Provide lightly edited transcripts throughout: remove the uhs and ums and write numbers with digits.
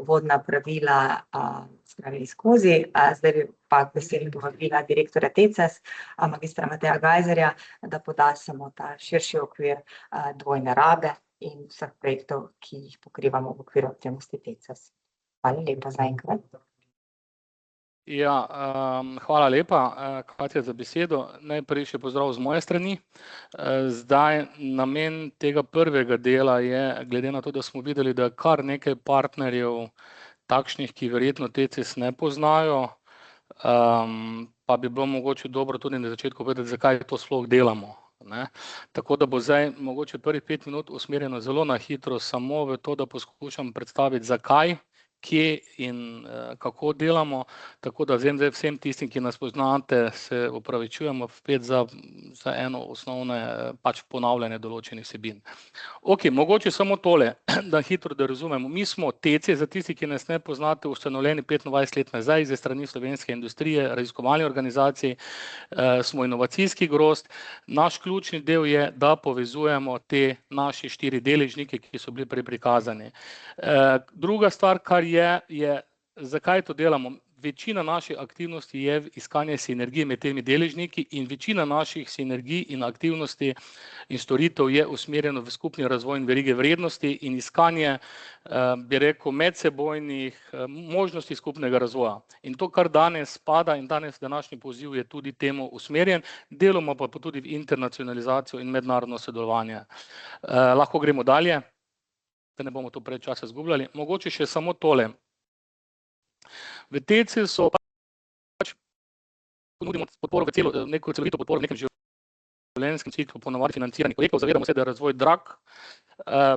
uvodna pravila spravili skozi. Zdaj bi pa k besedi povabila direktorja TECES, magistra Mateja Gajzerja, da poda samo ta širši okvir dvojne rabe in vseh projektov, ki jih pokrivamo v okviru aktivnosti TECES. Hvala lepa zaenkrat. Ja, hvala lepa, Katja, za besedo. Najprej še pozdrav z moje strani. Zdaj, namen tega prvega dela je, glede na to, da smo videli, da je kar nekaj partnerjev takšnih, ki verjetno TECES ne poznajo, pa bi bilo mogoče dobro tudi na začetku povedati, zakaj to sploh delamo. Ne? Tako da bo zdaj mogoče prvih 5 minut usmerjeno zelo na hitro samo v to, da poskušam predstaviti, zakaj, kje in kako delamo, tako da zdaj vsem tistim, ki nas poznate, se opravičujemo spet za eno osnovne ponavljanje določenih vsebin. Ok, mogoče samo tole, da hitro da razumemo. Mi smo TECES, za tisti, ki nas ne poznate, ustanovljeni 25 let nazaj ze strani slovenske industrije, raziskovalnih organizacij, smo inovacijski grozd. Naš ključni del je, da povezujemo te naši 4 deležnike, ki so bili prej prikazani. Druga stvar, kar je, zakaj to delamo? Večina naših aktivnosti je iskanje sinergije med temi deležniki in večina naših sinergij in aktivnosti in storitev je usmerjeno v skupni razvoj in verige vrednosti in iskanje, bi rekel, medsebojnih možnosti skupnega razvoja. In to, kar danes spada in danes današnji poziv je tudi temu usmerjen, deloma pa tudi v internacionalizacijo in mednarodno sodelovanje. Lahko gremo dalje, da ne bomo to preveč časa izgubljali. Mogoče še samo tole. V TECES-u ponudimo podporo neko celovito podporo v nekem življenjskem ciklu ponavadi financiranih projektov. Zavedamo se, da je razvoj drag,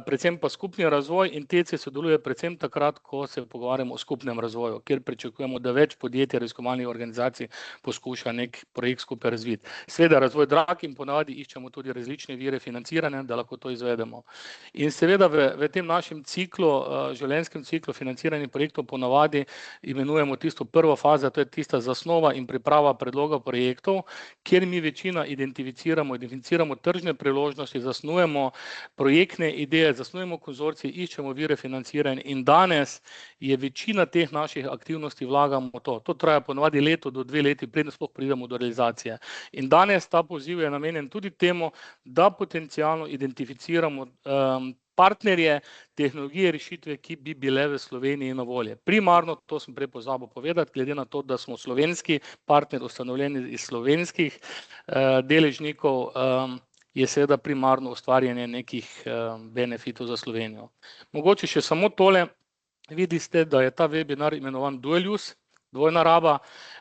predvsem pa skupni razvoj in TECES sodeluje predvsem takrat, ko se pogovarjamo o skupnem razvoju, kjer pričakujemo, da več podjetij, raziskovalnih organizacij poskuša nek projekt skupaj razviti. Seveda razvoj drag in ponavadi iščemo tudi različne vire financiranja, da lahko to izvedemo. In seveda v tem našem ciklu, življenjskem ciklu financiranih projektov ponavadi imenujemo tisto prvo fazo, to je tista zasnova in priprava predloga projektov, kjer mi večina identificiramo tržne priložnosti, zasnujemo projektne ideje, zasnujemo konzorcije, iščemo vire financiranja in danes je večina teh naših aktivnosti vlagamo v to. To traja ponavadi leto do 2 leti, preden sploh pridemo do realizacije. In danes ta poziv je namenjen tudi temu, da potencialno identificiramo partnerje, tehnologije, rešitve, ki bi bile v Sloveniji na voljo. Primarno, to sem prej pozabil povedati, glede na to, da smo slovenski partner, ustanovljeni iz slovenskih deležnikov, je seveda primarno ustvarjanje nekih benefitov za Slovenijo. Mogoče še samo tole, vidite, da je ta webinar imenovan Dual Use, dvojna raba.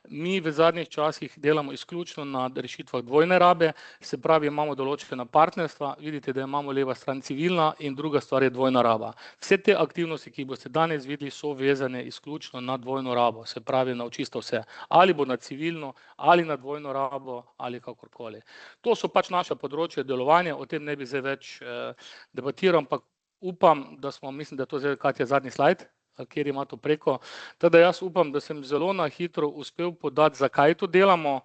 Mi v zadnjih časih delamo izključno na rešitvah dvojne rabe, se pravi, imamo določena partnerstva, vidite, da imamo leva stran civilna in druga stvar je dvojna raba. Vse te aktivnosti, ki boste danes videli, so vezane izključno na dvojno rabo, se pravi na čisto vse. Ali bo na civilno, ali na dvojno rabo, ali kakorkoli. To so naša področja delovanja, o tem ne bi zdaj več debatiral, ampak upam, da smo, mislim, da je to zdaj, Katja, zadnji slajd, kjer ima to preko. Teda jaz upam, da sem zelo na hitro uspel podati, zakaj to delamo,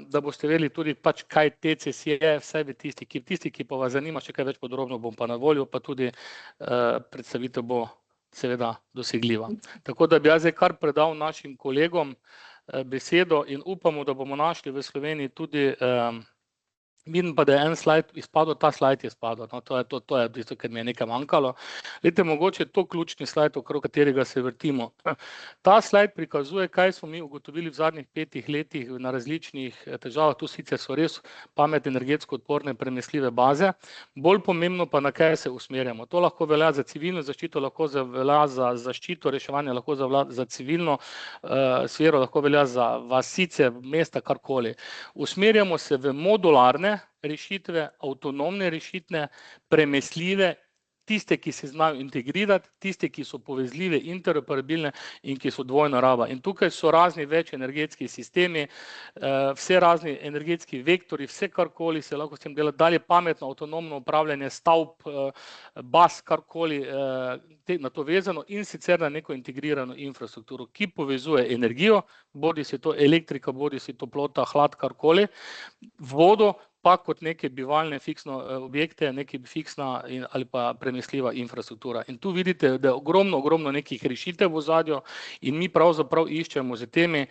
da boste vedeli tudi, kaj TECES je, vsaj tisti, ki pa vas zanima, še kaj več podrobno bom pa na voljo, pa tudi predstavitev bo seveda dosegljiva. Tako da bi jaz zdaj kar predal našim kolegom besedo in upamo, da bomo našli v Sloveniji tudi vidim pa, da je en slajd izpadel, ta slajd je izpadel, no, to je tisto, ker mi je nekaj manjkalo. Glejte, mogoče je to ključni slajd, okrog katerega se vrtimo. Ta slajd prikazuje, kaj smo mi ugotovili v zadnjih 5 letih na različnih težavah, tu sicer so res pametne, energetsko odporne, prenesljive baze, bolj pomembno pa, na kaj se usmerjamo. To lahko velja za civilno zaščito, lahko velja za zaščito, reševanje, lahko za civilno sfero, lahko velja za vasice, mesta, karkoli. Usmerjamo se v modularne rešitve, avtonomne rešitve, prenesljive, tiste, ki se znajo integrirati, tiste, ki so povezljive, interoperabilne in ki so dvojna raba. In tukaj so razni več energetski sistemi, vse razni energetski vektori, vse karkoli se lahko s tem dela, dalje pametno, avtonomno upravljanje stavb, baz, karkoli na to vezano in sicer na neko integrirano infrastrukturo, ki povezuje energijo, bodi si to elektrika, bodi si toplota, hlad, karkoli, vodo, pa kot neke bivalne fiksno objekte, neke fiksna ali pa premestljiva infrastruktura. In tu vidite, da je ogromno nekih rešitev v ozadju in mi pravzaprav iščemo z temi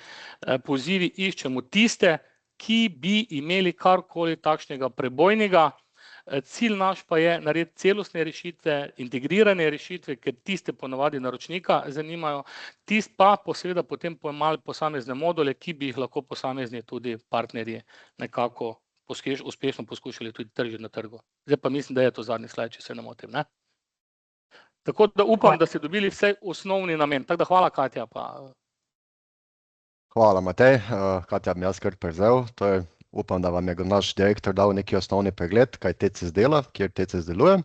pozivi, iščemo tiste, ki bi imeli karkoli takšnega prebojnega. Cilj naš pa je narediti celostne rešitve, integrirane rešitve, ker tiste ponavadi naročnika zanimajo, tist pa seveda potem malo posamezne module, ki bi jih lahko posamezni tudi partnerji nekako uspešno poskušali tudi tržiti na trgu. Zdaj pa mislim, da je to zadnji slajd, če se ne motim, ne? Tako da upam, da ste dobili vse osnovni namen. Tako da hvala, Katja. Hvala, Matej. Katja, bi jaz kar prevzel. Upam, da vam je naš direktor dal neki osnovni pregled, kaj TCS dela, kjer TCS deluje.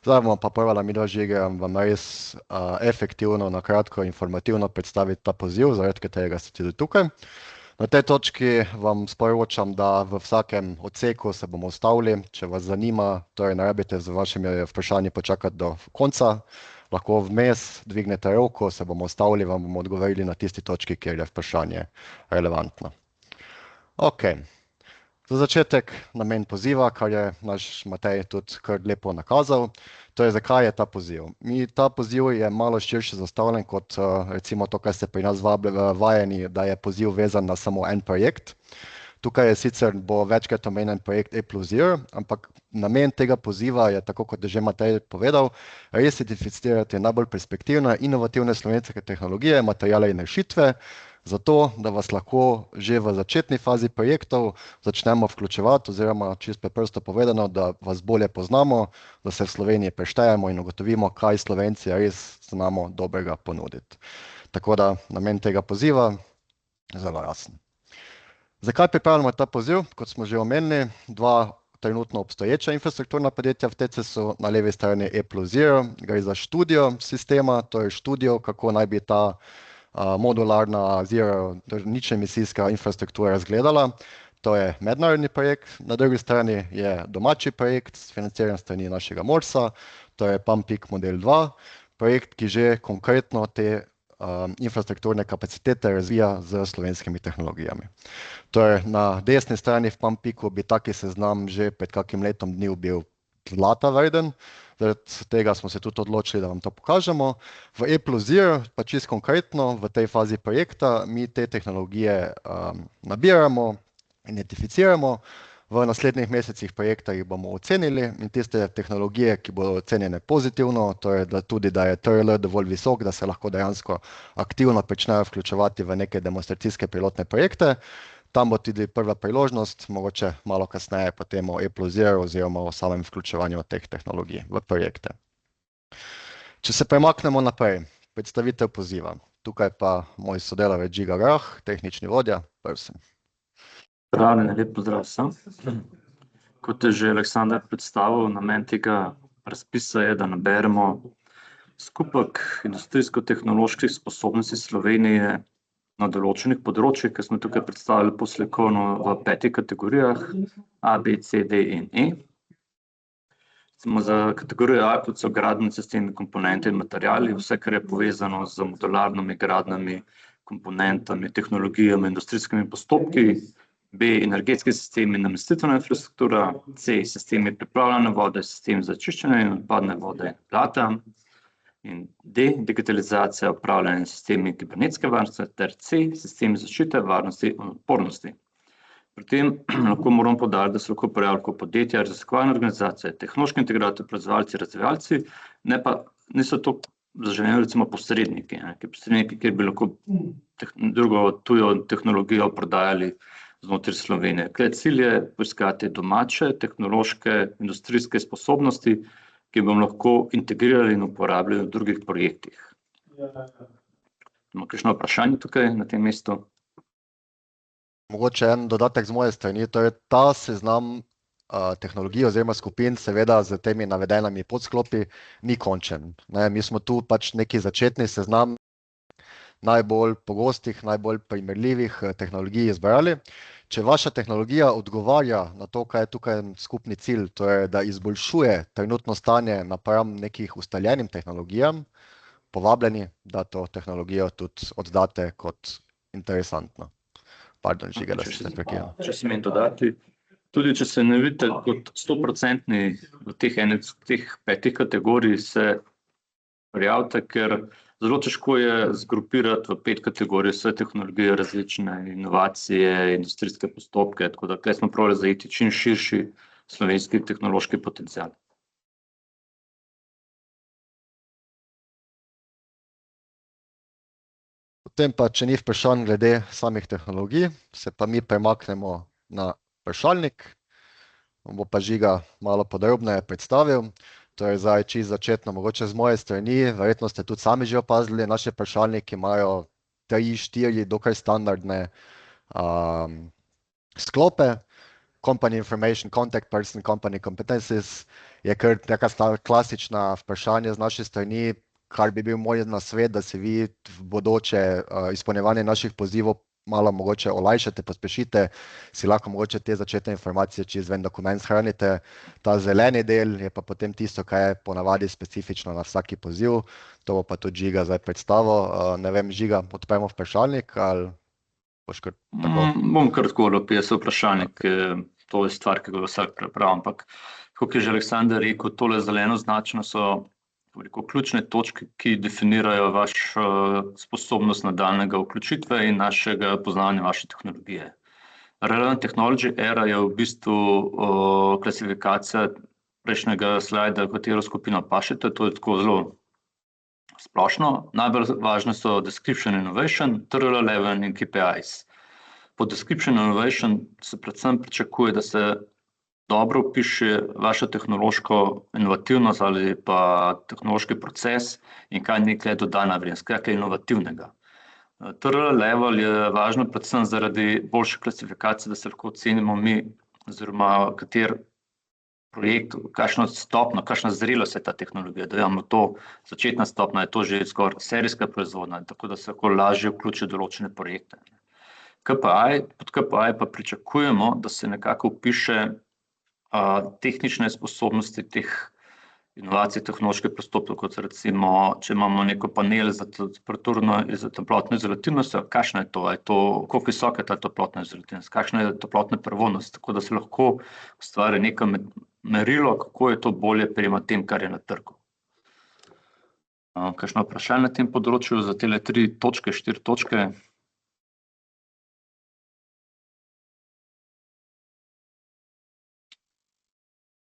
Zdaj bomo pa prvala midva Žige vam res efektivno, na kratko, informativno predstaviti ta poziv, zaradi katerega ste tudi tukaj. Na tej točki vam sporočam, da v vsakem odseku se bomo ustavili. Če vas zanima, torej ne rabite z vašimi vprašanji počakati do konca. Lahko vmes dvignete roko, se bomo ustavili, vam bomo odgovorili na tisti točki, kjer je vprašanje relevantno. Okej. Za začetek namen poziva, kar je naš Matej tudi kar lepo nakazal. Torej, zakaj je ta poziv? Ta poziv je malo širše zastavljen kot recimo to, kar ste pri nas vajeni, da je poziv vezan na samo en projekt. Tukaj je sicer bo večkrat omenjen projekt E+0, ampak namen tega poziva je, tako kot je že Matej povedal, res identificirati najbolj perspektivne, inovativne slovenske tehnologije, materiale in rešitve, zato, da vas lahko že v začetni fazi projektov začnemo vključevati oziroma čisto preprosto povedano, da vas bolje poznamo, da se v Sloveniji preštejemo in ugotovimo, kaj Slovenci res znamo dobrega ponuditi. Tako da namen tega poziva je zelo jasen. Zakaj pripravljamo ta poziv? Kot smo že omenili, dva trenutno obstoječa infrastrukturna podjetja v TCS-u, na levi strani E+0, gre za študijo sistema, torej študijo, kako naj bi ta modularna ničemisijska infrastruktura izgledala. To je mednarodni projekt, na drugi strani je domači projekt, financiran s strani našega MORS-a, to je PAMPIK model 2, projekt, ki že konkretno te infrastrukturne kapacitete razvija z slovenskimi tehnologijami. Torej, na desni strani v PAMPIK-u bi taki seznam že pred kakim letom dni bil zlata vreden. Zaradi tega smo se tudi odločili, da vam to pokažemo. V E+0, pa čisto konkretno, v tej fazi projekta, mi te tehnologije nabiramo, identificiramo. V naslednjih mesecih projekta jih bomo ocenili in tiste tehnologije, ki bodo ocenjene pozitivno, torej da je TRL dovolj visok, da se lahko dejansko aktivno pričnejo vključevati v neke demonstracijske pilotne projekte. Tam bo tudi prva priložnost, mogoče malo kasneje potem o E+0 oziroma o samem vključevanju teh tehnologij v projekte. Če se premaknemo naprej, predstavitev poziva. Tukaj pa moj sodelavec Žiga Grah, tehnični vodja, prosim. Pravi, lep pozdrav vsem. Kot je že Aleksandar predstavil, namen tega razpisa je, da naberemo skupek industrijsko-tehnoloških sposobnosti Slovenije na določenih področjih, ki smo tukaj predstavili poslikovno v 5 kategorijah, A, B, C, D in E. Smo za kategorijo A, kot so gradbeni sistemi, komponente in materiali, vse, kar je povezano z modularnimi gradnjami, komponentami, tehnologijami, industrijskimi postopki. B, energetski sistemi in namestitvena infrastruktura. C, sistemi pripravljanja vode, sistem za čiščenje in odpadne vode, blata. In D, digitalizacija, upravljanje sistemi kibernetske varnosti, ter C, sistemi zaščite, varnosti in odpornosti. Pri tem lahko moramo poudariti, da se lahko pojavljajo kot podjetja, raziskovalne organizacije, tehnološki integratorji, proizvajalci, razvijalci, niso to zaželeni recimo posredniki, kjer bi lahko drugo tujo tehnologijo prodajali znotraj Slovenije. Cilj je poiskati domače, tehnološke, industrijske sposobnosti, ki bomo lahko integrirali in uporabljali v drugih projektih. Imamo kakšno vprašanje tukaj na tem mestu? Mogoče en dodatek z moje strani, torej ta seznam tehnologij oziroma skupin, seveda z temi navedenimi podsklopi, ni končen. Mi smo tu pač neki začetni seznam najbolj pogostih, najbolj primerljivih tehnologij izbrali. Če vaša tehnologija odgovarja na to, kaj je tukaj skupni cilj, torej da izboljšuje trenutno stanje napram nekih ustaljenim tehnologijam, povabljeni, da to tehnologijo tudi oddate kot interesantno. Pardon, Žiga, da se prekinil. Če smem dodati, Tudi če se ne vidite kot 100% v teh 5 kategorij, se prijavite, ker zelo težko je zgrupirati v 5 kategorij vse tehnologije, različne inovacije, industrijske postopke, tako da tukaj smo probali zajeti čim širši slovenski tehnološki potencial. Potem pa, če ni vprašanj glede samih tehnologij, se pa mi premaknemo na vprašalnik. Bo pa Žiga malo podrobneje predstavil. Torej zdaj čisto začetno, mogoče z moje strani, verjetno ste tudi sami že opazili, naši vprašalniki imajo 3-4 dokaj standardne sklope. Company information, contact person, company competencies je kar neka klasična vprašanja z naše strani, kar bi bil moj nasvet, da se vi v bodoče izpolnjevanje naših pozivov malo mogoče olajšate, pospešite, si lahko mogoče te začetne informacije čez ven dokument shranite. Ta zeleni del je pa potem tisto, kaj je ponavadi specifično na vsaki poziv. To bo pa tudi Žiga zdaj predstavil. Ne vem, Žiga, odpremo vprašalnik ali boš kar tako? Bom kar tako opisal vprašalnik, to je stvar, ki ga vsak prepravi, ampak kot je že Aleksander rekel, tole zeleno označeno so ključne točke, ki definirajo vašo sposobnost nadaljnjega vključitve in našega poznavanja vaše tehnologije. Relevant Technology Era je v bistvu klasifikacija prejšnjega slajda, v katero skupino pašete, to je tako zelo splošno. Najbolj važne so Description Innovation, TRL Level in KPIs. Po Description Innovation se predvsem pričakuje, da se dobro opiše vaša tehnološko inovativnost ali pa tehnološki proces in kaj nekaj dodana vrednost, kaj je inovativnega. TRL level je važno predvsem zaradi boljše klasifikacije, da se lahko ocenimo mi, oziroma kater projekt, kakšno stopno, kakšna zrelost je ta tehnologija, da imamo to začetna stopna, je to že skoraj serijska proizvodnja, tako da se lahko lažje vključi določene projekte. Pod KPI pa pričakujemo, da se nekako opiše tehnične sposobnosti teh inovacij, tehnoloških postopkov, kot recimo, če imamo neko panel za temperaturno in za toplotno izolativnost, kakšna je to, koliko visoka je ta toplotna izolativnost, kakšna je toplotna prevodnost, tako da se lahko ustvari neko merilo, kako je to bolje prema tem, kar je na trgu. Kakšno vprašanje na tem področju za tele 3 točke, 4 točke?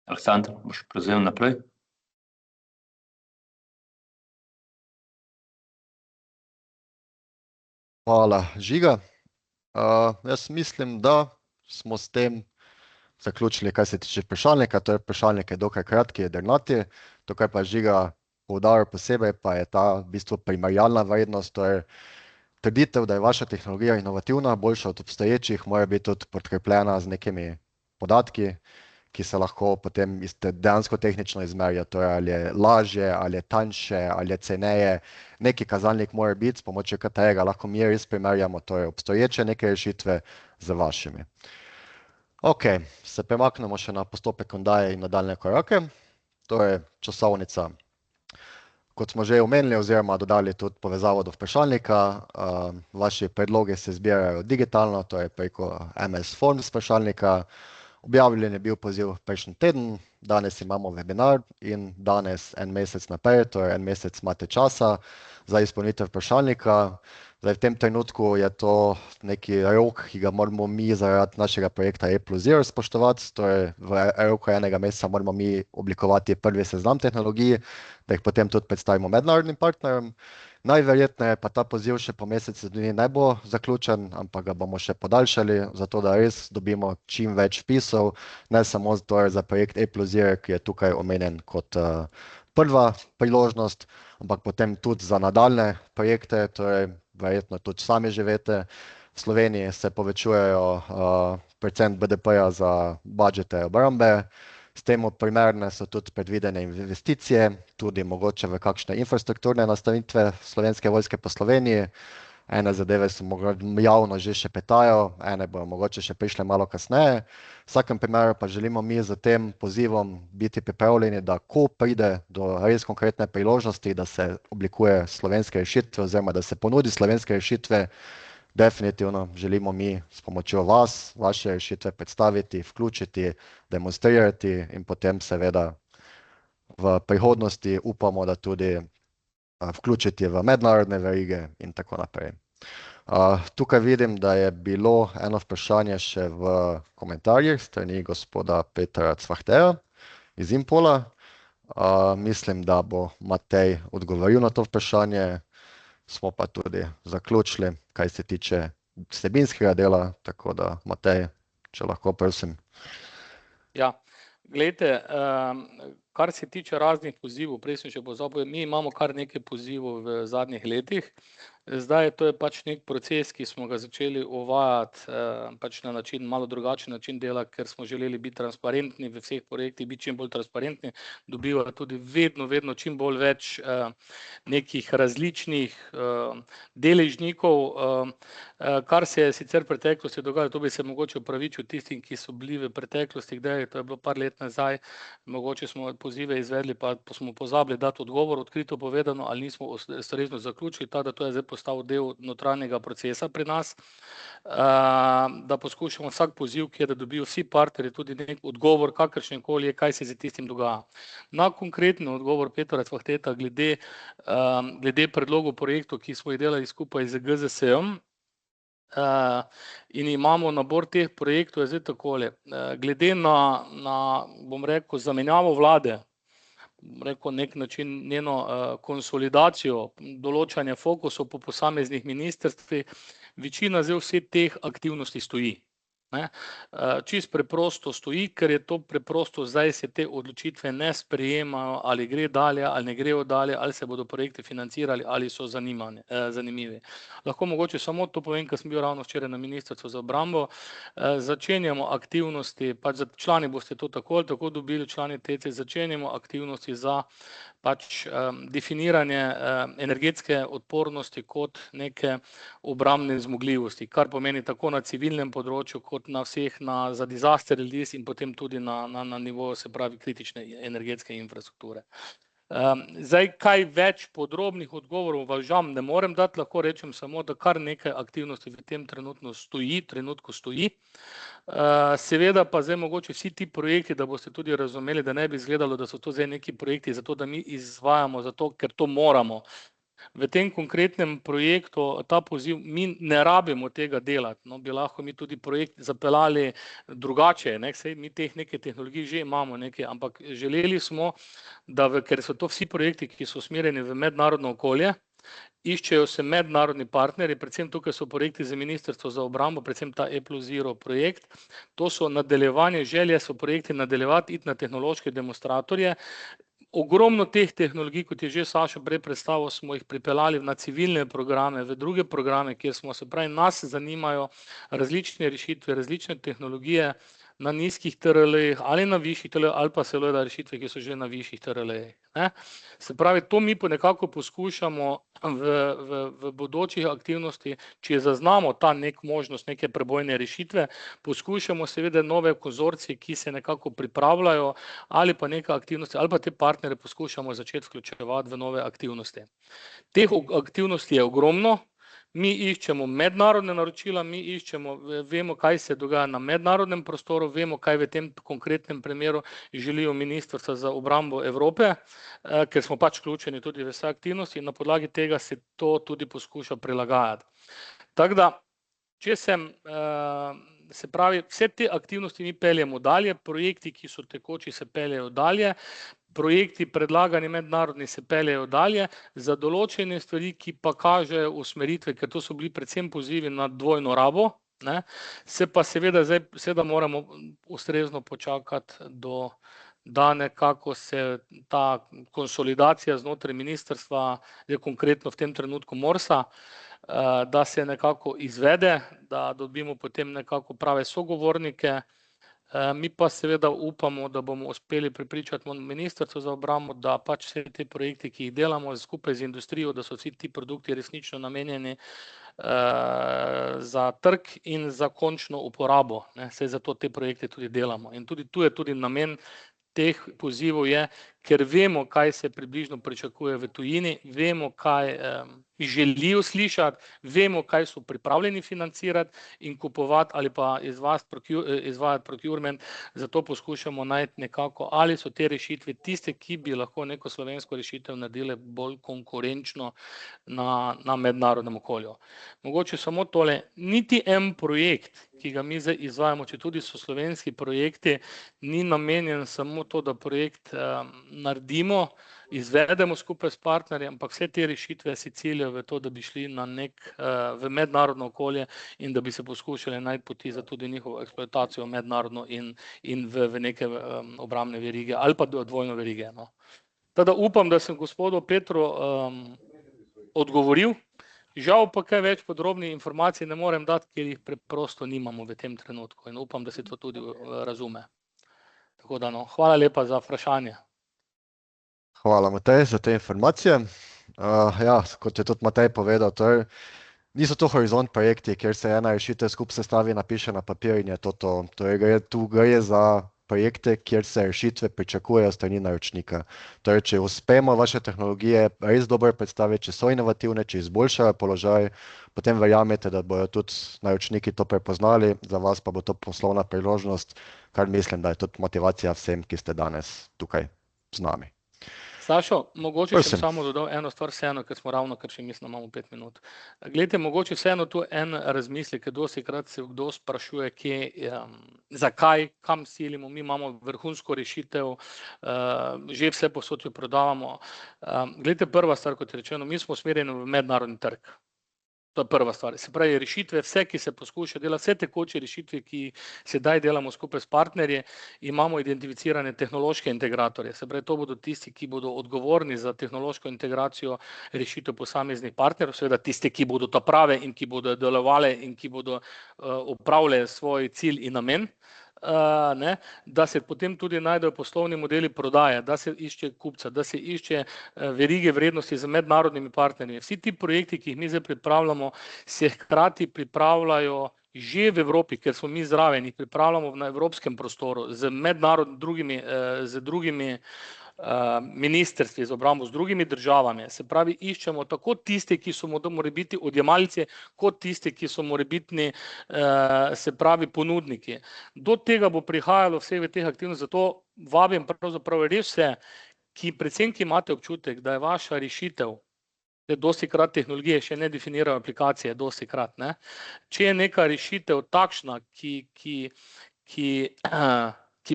Aleksander, boš prevzel naprej? Hvala, Žiga. Jaz mislim, da smo s tem zaključili, kar se tiče vprašalnika. To je vprašalnik je dokaj kratki, jedrnati. To, kar pa Žiga poudaril posebej, pa je ta v bistvu primerjalna vrednost, to je trditev, da je vaša tehnologija inovativna, boljša od obstoječih, mora biti tudi podkrepljena z nekimi podatki, ki se lahko potem dejansko tehnično izmerijo, torej ali je lažje, ali je tanjše, ali je ceneje. Neki kazalnik mora biti, s pomočjo katerega lahko mi res primerjamo torej obstoječe neke rešitve z vašimi. Ok, se premaknemo še na postopek oddaje in nadaljnje korake. To je časovnica. Kot smo že omenili oziroma dodali tudi povezavo do vprašalnika, vaši predlogi se zbirajo digitalno, torej preko MS Forms vprašalnika. Objavljen je bil poziv prejšnji teden, danes imamo webinar in danes en mesec naprej, torej en mesec imate časa za izpolnitev vprašalnika. Zdaj, v tem trenutku je to neki rok, ki ga moramo mi zaradi našega projekta E+0 spoštovati, torej v roku enega meseca moramo mi oblikovati prvi seznam tehnologij, da jih potem tudi predstavimo mednarodnim partnerjem. Najverjetneje pa ta poziv še po mesecu dni ne bo zaključen, ampak ga bomo še podaljšali, zato da res dobimo čim več vpisov, ne samo za projekt E+0, ki je tukaj omenjen kot prva priložnost, ampak potem tudi za nadaljne projekte, torej verjetno tudi sami že veste, v Sloveniji se povečujejo procent BDP-ja za budžete obrambe. S tem primerne so tudi predvidene investicije, tudi mogoče v kakšne infrastrukturne nastavitve Slovenske vojske po Sloveniji. Ene zadeve so javno že šepetajo, ene bojo mogoče še prišle malo kasneje. V vsakem primeru pa želimo mi z tem pozivom biti pripravljeni, da ko pride do res konkretne priložnosti, da se oblikuje slovenske rešitve oziroma da se ponudi slovenske rešitve, definitivno želimo mi s pomočjo vas, vaše rešitve predstaviti, vključiti, demonstrirati in potem seveda v prihodnosti upamo, da tudi vključiti v mednarodne verige in tako naprej. Tukaj vidim, da je bilo eno vprašanje še v komentarjih strani gospoda Petra Cvahterja iz Impola. Mislim, da bo Matej odgovoril na to vprašanje. Smo pa tudi zaključili, kaj se tiče vsebinskega dela, tako da Matej, če lahko prosim. Ja, glejte, kar se tiče raznih pozivov, prej sem še pozabil, mi imamo kar nekaj pozivov v zadnjih letih. Zdaj, to je pač nek proces, ki smo ga začeli uvajati pač na način, malo drugačen način dela, ker smo želeli biti transparentni v vseh projektih, biti čim bolj transparentni, dobivati tudi vedno čim bolj več nekih različnih deležnikov, kar se je sicer v preteklosti dogajalo, to bi se mogoče opravičil tistim, ki so bili v preteklosti, kdaj, to je bilo par let nazaj, mogoče smo pozive izvedli, pa smo pozabili dati odgovor, odkrito povedano, ali nismo ustrezno zaključili, tako da to je zdaj postal del notranjega procesa pri nas, da poskušamo vsak poziv, kjer dobijo vsi partnerji tudi nek odgovor, kakršenkoli je, kaj se z tistim dogaja. Na konkretni odgovor Petra Cvahteta glede predlogov projektov, ki smo jih delali skupaj z GZS-em, in imamo nabor teh projektov, je zdaj takole. Glede na, bom rekel, zamenjavo vlade, rekel nek način njeno konsolidacijo, določanje fokusov po posameznih ministrstvih, večina zdaj vseh teh aktivnosti stoji. Čisto preprosto stoji, ker je to preprosto, zdaj se te odločitve ne sprejemajo, ali gre dalje, ali ne grejo dalje, ali se bodo projekti financirali, ali so zanimivi. Lahko mogoče samo to povem, ker sem bil ravno včeraj na Ministrstvu za obrambo, začenjamo aktivnosti, pač člani boste to tako ali tako dobili, člani TC, začenjamo aktivnosti za pač definiranje energetske odpornosti kot neke obrambne zmogljivosti, kar pomeni tako na civilnem področju, kot na vseh, za disaster release in potem tudi na nivoju, se pravi, kritične energetske infrastrukture. Zdaj, kaj več podrobnih odgovorov vam ne morem dati, lahko rečem samo, da kar nekaj aktivnosti v tem trenutku stoji. Seveda pa zdaj mogoče vsi ti projekti, da boste tudi razumeli, da ne bi izgledalo, da so to zdaj neki projekti zato, da mi izvajamo zato, ker to moramo. V tem konkretnem projektu ta poziv, mi ne rabimo tega delati, no, bi lahko mi tudi projekt zapeljali drugače, saj mi teh nekaj tehnologij že imamo nekaj, ampak želeli smo, da ker so to vsi projekti, ki so usmerjeni v mednarodno okolje, iščejo se mednarodni partnerji, predvsem tukaj so projekti za Ministrstvo za obrambo, predvsem ta E+0 projekt, to so nadaljevanje, želje so projekti nadaljevati, iti na tehnološke demonstratorje. Ogromno teh tehnologij, kot je že Sašo prej predstavil, smo jih pripeljali na civilne programe, v druge programe, kjer smo, se pravi, nas zanimajo različne rešitve, različne tehnologije na nizkih TRL-jih ali na višjih TRL-jih ali pa seveda rešitve, ki so že na višjih TRL-jih. Se pravi, to mi nekako poskušamo v bodočih aktivnosti, če zaznamo ta nek možnost, neke prebojne rešitve, poskušamo seveda nove konzorcije, ki se nekako pripravljajo, ali pa neke aktivnosti, ali pa te partnere poskušamo začeti vključevati v nove aktivnosti. Teh aktivnosti je ogromno. Mi iščemo mednarodne naročila, vemo, kaj se dogaja na mednarodnem prostoru, vemo, kaj v tem konkretnem primeru želijo Ministrstva za obrambo Evrope, ker smo pač vključeni tudi v vse aktivnosti in na podlagi tega se to tudi poskuša prilagajati. Tako da, se pravi, vse te aktivnosti mi peljemo dalje, projekti, ki so tekoči, se peljejo dalje, projekti predlagani mednarodni se peljejo dalje, za določene stvari, ki pa kažejo usmeritve, ker to so bili predvsem pozivi na dvojno rabo, se pa seveda moramo ustrezno počakati da nekako se ta konsolidacija znotraj ministrstva, konkretno v tem trenutku MORS-a, da se nekako izvede, da dobimo potem nekako prave sogovornike. Mi pa seveda upamo, da bomo uspeli prepričati Ministrstvo za obrambo, da pač vse te projekte, ki jih delamo skupaj z industrijo, da so vsi ti produkti resnično namenjeni za trg in za končno uporabo, saj zato te projekte tudi delamo. In tudi tu je tudi namen teh pozivov je, ker vemo, kaj se približno pričakuje v tujini, vemo, kaj želijo slišati, vemo, kaj so pripravljeni financirati in kupovati ali pa izvajati procurement, zato poskušamo najti nekako, ali so te rešitve tiste, ki bi lahko neko slovensko rešitev naredile bolj konkurenčno na mednarodnem okolju. Mogoče samo tole, niti en projekt, ki ga mi zdaj izvajamo, če tudi so slovenski projekti, ni namenjen samo to, da projekt naredimo, izvedemo skupaj s partnerjem, ampak vse te rešitve si ciljajo v to, da bi šli v mednarodno okolje in da bi se poskušali najti poti za tudi njihovo eksploatacijo mednarodno in v neke obrambne verige ali pa dvojno verige. No. Teda upam, da sem gospodu Petru odgovoril. Žal pa kaj več podrobnih informacij ne morem dati, ker jih preprosto nimamo v tem trenutku in upam, da se to tudi razume. Tako da, no, hvala lepa za vprašanje. Hvala, Matej, za te informacije. Ja, kot je tudi Matej povedal, niso to horizont projekti, kjer se ena rešitev skupaj sestavi, napiše na papir in je to. Tu gre za projekte, kjer se rešitve pričakujejo strani naročnika. Torej, če uspemo vaše tehnologije res dobro predstaviti, če so inovativne, če izboljšajo položaj, potem verjamete, da bodo tudi naročniki to prepoznali, za vas pa bo to poslovna priložnost, kar mislim, da je tudi motivacija vsem, ki ste danes tukaj z nami. Sašo, mogoče sem samo dodal eno stvar vseeno, ker smo ravno, ker še mislim, imamo 5 minut. Glejte, mogoče vseeno tu en razmislek, ker dostikrat se kdo sprašuje, zakaj, kam silimo, mi imamo vrhunsko rešitev, že vse posod jo prodavamo. Glejte, prva stvar, kot je rečeno, mi smo usmerjeni v mednarodni trg. To je prva stvar. Se pravi, rešitve, vse, ki se poskuša delati, vse tekoče rešitve, ki sedaj delamo skupaj s partnerji, imamo identificirane tehnološke integratorje. Se pravi, to bodo tisti, ki bodo odgovorni za tehnološko integracijo rešitev posameznih partnerjev, seveda tisti, ki bodo ta prave in ki bodo delovale in ki bodo opravljali svoj cilj in namen. Da se potem tudi najdejo poslovni modeli prodaje, da se išče kupca, da se išče verige vrednosti z mednarodnimi partnerji. Vsi ti projekti, ki jih mi zdaj pripravljamo, se hkrati pripravljajo že v Evropi, ker smo mi zraven, jih pripravljamo na evropskem prostoru z drugimi ministrstvi za obrambo, z drugimi državami. Se pravi, iščemo tako tisti, ki so morebiti odjemalci, kot tisti, ki so morebitni, se pravi, ponudniki. Do tega bo prihajalo vse v teh aktivnosti, zato vabim pravzaprav res vse, predvsem ki imate občutek, da je vaša rešitev, dostikrat tehnologije še ne definirajo aplikacije, dostikrat, ne. Če je neka rešitev takšna, ki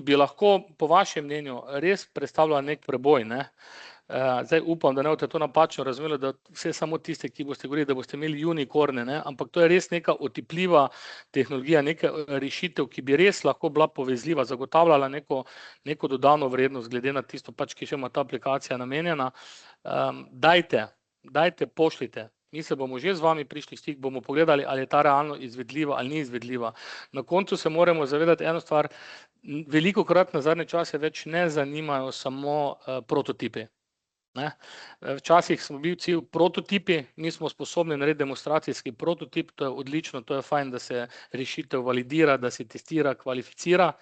bi lahko, po vašem mnenju, res predstavljala nek preboj, ne. Zdaj upam, da ne boste to napačno razumeli, da vse samo tiste, ki boste govorili, da boste imeli unikorne, ne, ampak to je res neka otipljiva tehnologija, neka rešitev, ki bi res lahko bila povezljiva, zagotavljala neko dodano vrednost, glede na tisto, ki še ima ta aplikacija namenjena. Dajte, pošljite. Mi se bomo že z vami prišli stik, bomo pogledali, ali je ta realno izvedljiva ali ni izvedljiva. Na koncu se moramo zavedati eno stvar, velikokrat na zadnje čase več ne zanimajo samo prototipi. Včasih smo bili vsi prototipi, mi smo sposobni narediti demonstracijski prototip, to je odlično, to je fajn, da se rešitev validira, da se testira, kvalificira,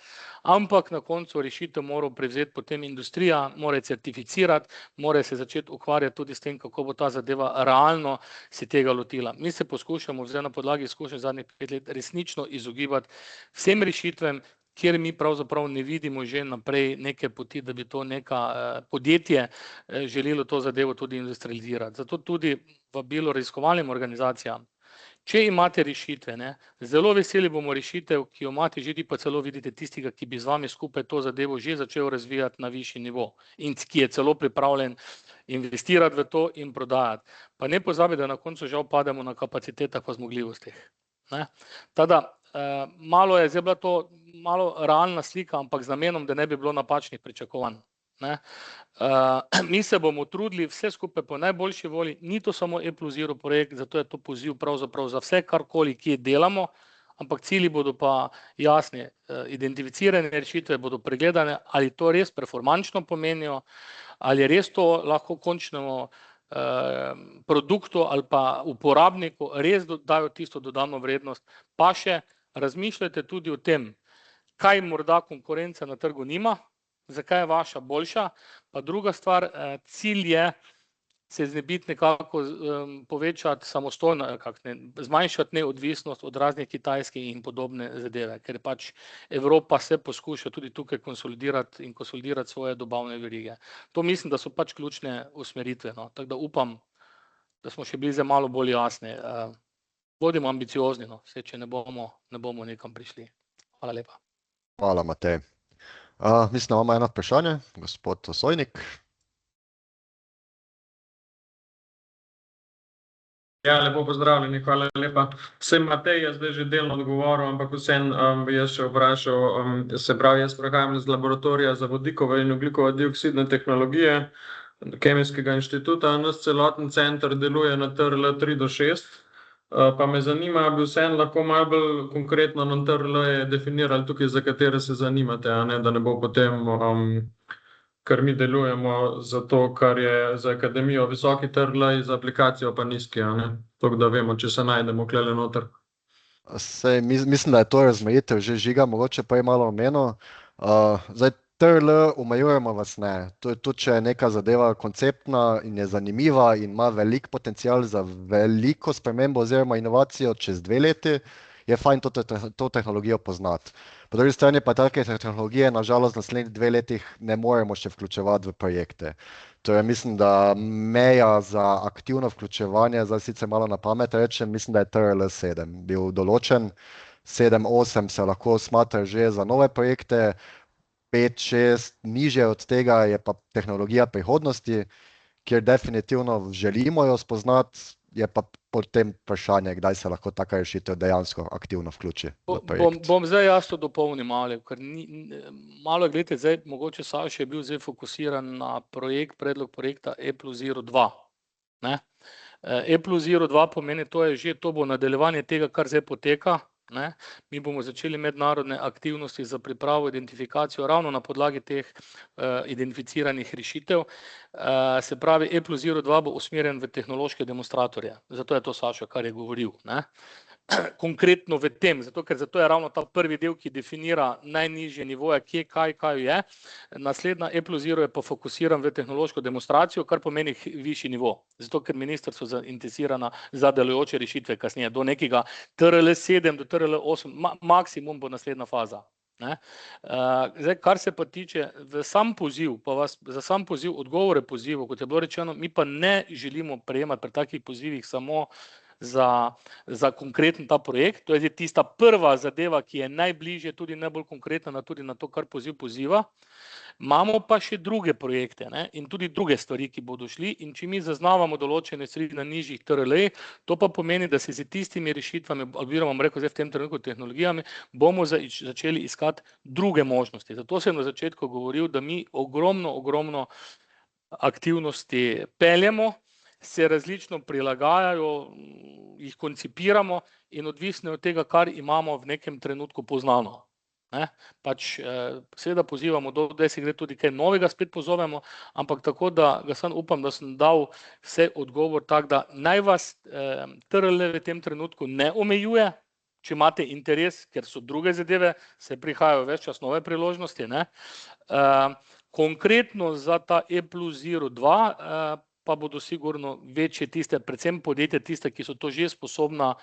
ampak na koncu rešitev mora prevzeti potem industrija, mora certificirati, mora se začeti ukvarjati tudi s tem, kako bo ta zadeva realno se tega lotila. Mi se poskušamo zdaj na podlagi izkušenj zadnjih 5 let resnično izogibati vsem rešitvam, kjer mi pravzaprav ne vidimo že naprej neke poti, da bi to neka podjetje želelo to zadevo tudi industrializirati. Zato tudi vabilo raziskovalnim organizacijam, če imate rešitve, ne, zelo veseli bomo rešitev, ki jo imate že, pa celo vidite tistega, ki bi z vami skupaj to zadevo že začel razvijati na višji nivo in ki je celo pripravljen investirati v to in prodajati. Pa ne pozabi, da na koncu žal pademo na kapacitetah pa zmogljivostih. Tada, malo je zdaj bila to malo realna slika, ampak z namenom, da ne bi bilo napačnih pričakovanj. Mi se bomo trudili vse skupaj po najboljši volji, ni to samo E+0 projekt, zato je to poziv pravzaprav za vse, karkoli, kje delamo, ampak cilji bodo pa jasni, identificirane rešitve bodo pregledane, ali to res performančno pomenijo, ali res to lahko končnemu produktu ali pa uporabniku res dajo tisto dodano vrednost, pa še razmišljajte tudi o tem, kaj morda konkurenca na trgu nima, zakaj je vaša boljša, pa druga stvar, cilj je se znebiti nekako povečati samostojno, zmanjšati neodvisnost od raznih kitajskih in podobne zadeve, ker pač Evropa se poskuša tudi tukaj konsolidirati svoje dobavne verige. To mislim, da so pač ključne usmeritve, no. Tako da upam, da smo še bili zdaj malo bolj jasni. Bodimo ambiciozni, no. Vse, če ne bomo nekam prišli. Hvala lepa. Hvala, Matej. Mislim, da imamo eno vprašanje, gospod Osojnik. Ja, lepo pozdravljeni, hvala lepa. Vsem Matej je zdaj že delno odgovoril, ampak vseeno bi jaz še vprašal, se pravi, jaz prihajam iz laboratorija za vodikove in ogljikove dioksidne tehnologije Kemijskega inštituta. Naš celoten center deluje na TRL 3-6, pa me zanima, bi vseeno lahko malo bolj konkretno na TRL definirali tukaj, za katere se zanimate, a ne, da ne bo potem ker mi delujemo za to, kar je za akademijo visoki TRL, za aplikacijo pa nizki, a ne? Tako da vemo, če se najdemo klele noter. Sej, mislim, da je to razmejitev že Žiga, mogoče pa je malo omenil. Zdaj, TRL omejujemo vas ne. Tudi, če je neka zadeva konceptna in je zanimiva in ima velik potencial za veliko spremembo oziroma inovacijo čez 2 leti, je fajn to tehnologijo poznati. Po drugi strani pa take tehnologije, nažalost, v naslednjih 2 letih ne moremo še vključevati v projekte. Torej, mislim, da meja za aktivno vključevanje, zdaj sicer malo na pamet rečem, mislim, da je TRL 7 bil določen. 7-8 se lahko smatra že za nove projekte, 5-6 nižje od tega je pa tehnologija prihodnosti, kjer definitivno želimo jo spoznati, je pa potem vprašanje, kdaj se lahko taka rešitev dejansko aktivno vključi v projekt. Bom zdaj jaz to dopolnil malo, ker malo, gledajte, zdaj mogoče Saša je bil zdaj fokusiran na predlog projekta E+02. E+02 pomeni, to bo nadaljevanje tega, kar zdaj poteka. Ne? Mi bomo začeli mednarodne aktivnosti za pripravo identifikacijo ravno na podlagi teh identificiranih rešitev. Se pravi, E+02 bo usmerjen v tehnološke demonstratorje. Zato je to Saša, kar je govoril. Ne? Konkretno v tem, ker zato je ravno ta prvi del, ki definira najnižje nivoje, kje, kaj je. Naslednja E+0 je pa fokusiran v tehnološko demonstracijo, kar pomeni višji nivo. Zato, ker ministrstvo zainteresirano za delujoče rešitve kasneje, do nekega TRL 7 do TRL 8, maksimum bo naslednja faza. Zdaj, kar se pa tiče za sam poziv, odgovore pozivov, kot je bilo rečeno, mi pa ne želimo prejemati pri takih pozivih samo za konkreten ta projekt. To je tista prva zadeva, ki je najbližje, tudi najbolj konkretna tudi na to, kar poziv poziva. Imamo pa še druge projekte, ne? In tudi druge stvari, ki bodo šli, in če mi zaznavamo določene stvari na nižjih TRL, to pa pomeni, da se z tistimi rešitvami, oziroma bom rekel zdaj v tem trenutku tehnologijami, bomo začeli iskati druge možnosti. Zato sem na začetku govoril, da mi ogromno aktivnosti peljemo, se različno prilagajajo, jih koncipiramo in odvisno od tega, kar imamo v nekem trenutku poznano. Seveda pozivamo, da se gre tudi kaj novega spet pozovemo, ampak tako, da ga sam upam, da sem dal vse odgovor tak, da naj vas TRL v tem trenutku ne omejuje, če imate interes, ker so druge zadeve, se prihajajo več čas nove priložnosti. Konkretno za ta E+02 pa bodo sigurno večje tiste, predvsem podjetja tiste, ki so to že sposobna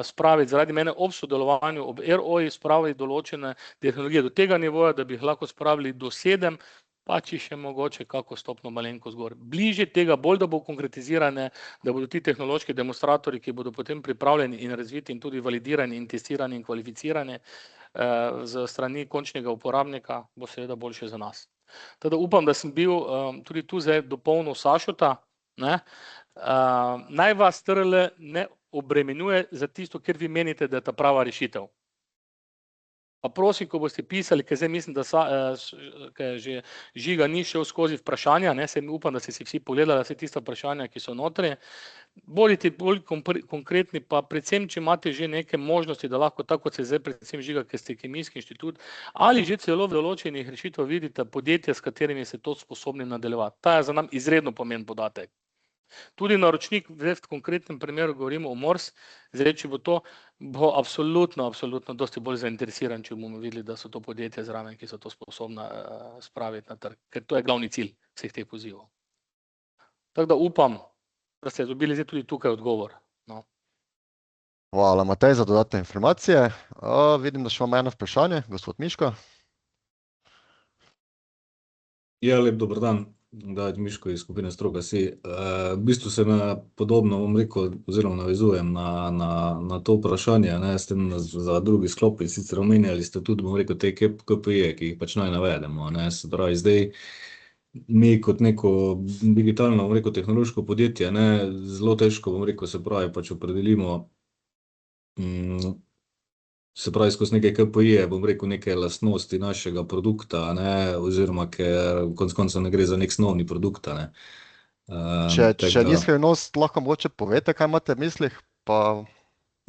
spraviti, zaradi mene ob sodelovanju, ob ROI spraviti določene tehnologije do tega nivoja, da bi jih lahko spravili do 7, pa če še mogoče kako stopno malenko zgor. Bližje tega, bolj da bo konkretizirane, da bodo ti tehnološki demonstratorji, ki bodo potem pripravljeni in razviti in tudi validirani in testirani in kvalificirani z strani končnega uporabnika, bo seveda boljše za nas. Teda upam, da sem bil tudi tu zdaj dopolnil Sašota. Naj vas TRL ne obremenjuje za tisto, ker vi menite, da je ta prava rešitev. Pa prosim, ko boste pisali, ker zdaj mislim, da že Žiga ni šel skozi vprašanja, se upam, da ste si vsi pogledali vse tiste vprašanja, ki so notri. Bodite bolj konkretni, pa predvsem, če imate že neke možnosti, da lahko tako, kot se zdaj predvsem Žiga, ker ste Kemijski inštitut, ali že celo v določenih rešitvah vidite podjetja, s katerimi se to sposobni nadaljevati. Ta je za nam izredno pomemben podatek. Tudi naročnik, zdaj v konkretnem primeru govorimo o MORS, zdaj, če bo to, bo absolutno dosti bolj zainteresiran, če bomo videli, da so to podjetja zraven, ki so to sposobna spraviti na trg, ker to je glavni cilj vseh teh pozivov. Tako da upam, da ste dobili zdaj tudi tukaj odgovor. No. Hvala, Matej, za dodatne informacije. Vidim, da še imamo eno vprašanje, gospod Miško. Ja, lep dober dan, David Miško iz skupine Stroka si. V bistvu se na podobno, bom rekel, oziroma navezujem na to vprašanje, ne, s tem za drugi sklop, in sicer omenjali ste tudi, bom rekel, te KPI-je, ki jih pač naj navedemo, ne, se pravi, zdaj mi kot neko digitalno, bom rekel, tehnološko podjetje, ne, zelo težko, bom rekel, se pravi, pač opredelimo, se pravi, skozi neke KPI-je, bom rekel, neke lastnosti našega produkta, ne, oziroma, ker konec koncev ne gre za nek snovni produkt, ne. Če ni skrivnost, lahko mogoče povete, kaj imate v mislih, pa...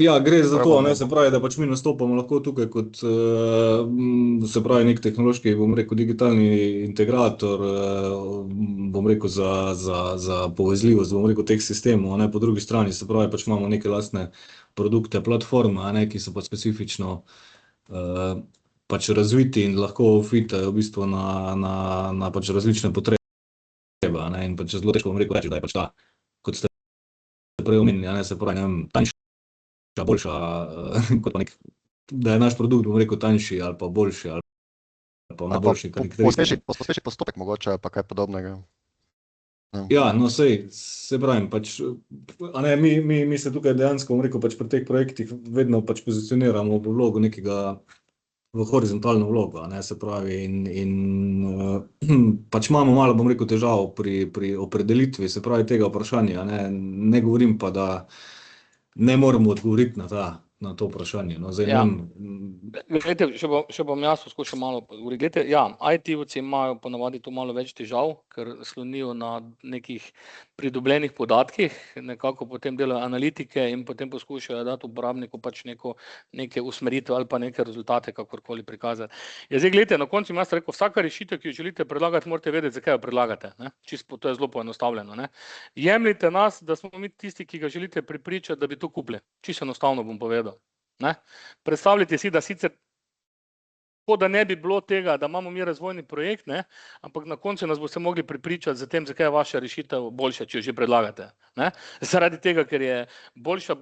Ja, gre za to, ne, se pravi, da pač mi nastopamo lahko tukaj kot, se pravi, nek tehnološki, bom rekel, digitalni integrator, bom rekel, za povezljivost, bom rekel, teh sistemov, ne, po drugi strani, se pravi, pač imamo neke lastne produkte, platforme, ne, ki so pa specifično pač razviti in lahko fitajo v bistvu na pač različne potrebe, ne, in pač zelo težko, bom rekel, reči, da je pač ta, kot ste prej omenili, ne, se pravi, ne vem, tanjša, boljša, kot pa nek, da je naš produkt, bom rekel, tanjši ali pa boljši, ali pa ima boljši karakteristike. Pospeši postopek mogoče, pa kaj podobnega. Ja, no sej, se pravim, pač, a ne, mi se tukaj dejansko, bom rekel, pač pri teh projektih vedno pač pozicioniramo v vlogo nekega, v horizontalno vlogo, a ne, se pravi, in pač imamo malo, bom rekel, težav pri opredelitvi, se pravi, tega vprašanja, ne govorim pa, da ne moremo odgovoriti na to vprašanje, no, zdaj Glejte, še bom jaz poskušal malo odgovoriti. Glejte, ja, IT-ovci imajo ponavadi tu malo več težav, ker slonijo na nekih pridobljenih podatkih, nekako potem delajo analitike in potem poskušajo dati uporabniku pač neke usmeritve ali pa neke rezultate, kakorkoli prikazati. Ja, zdaj, glejte, na koncu jaz rekel, vsaka rešitev, ki jo želite predlagati, morate vedeti, zakaj jo predlagate, ne? Čisto, to je zelo poenostavljeno, ne? Jemljite nas, da smo mi tisti, ki ga želite prepričati, da bi to kupili. Čisto enostavno bom povedal. Ne? Predstavljajte si, da sicer tako, da ne bi bilo tega, da imamo mi razvojni projekt, ne? Ampak na koncu nas boste mogli prepričati za tem, zakaj je vaša rešitev boljša, če jo že predlagate. Ne? Zaradi tega, ker je boljša,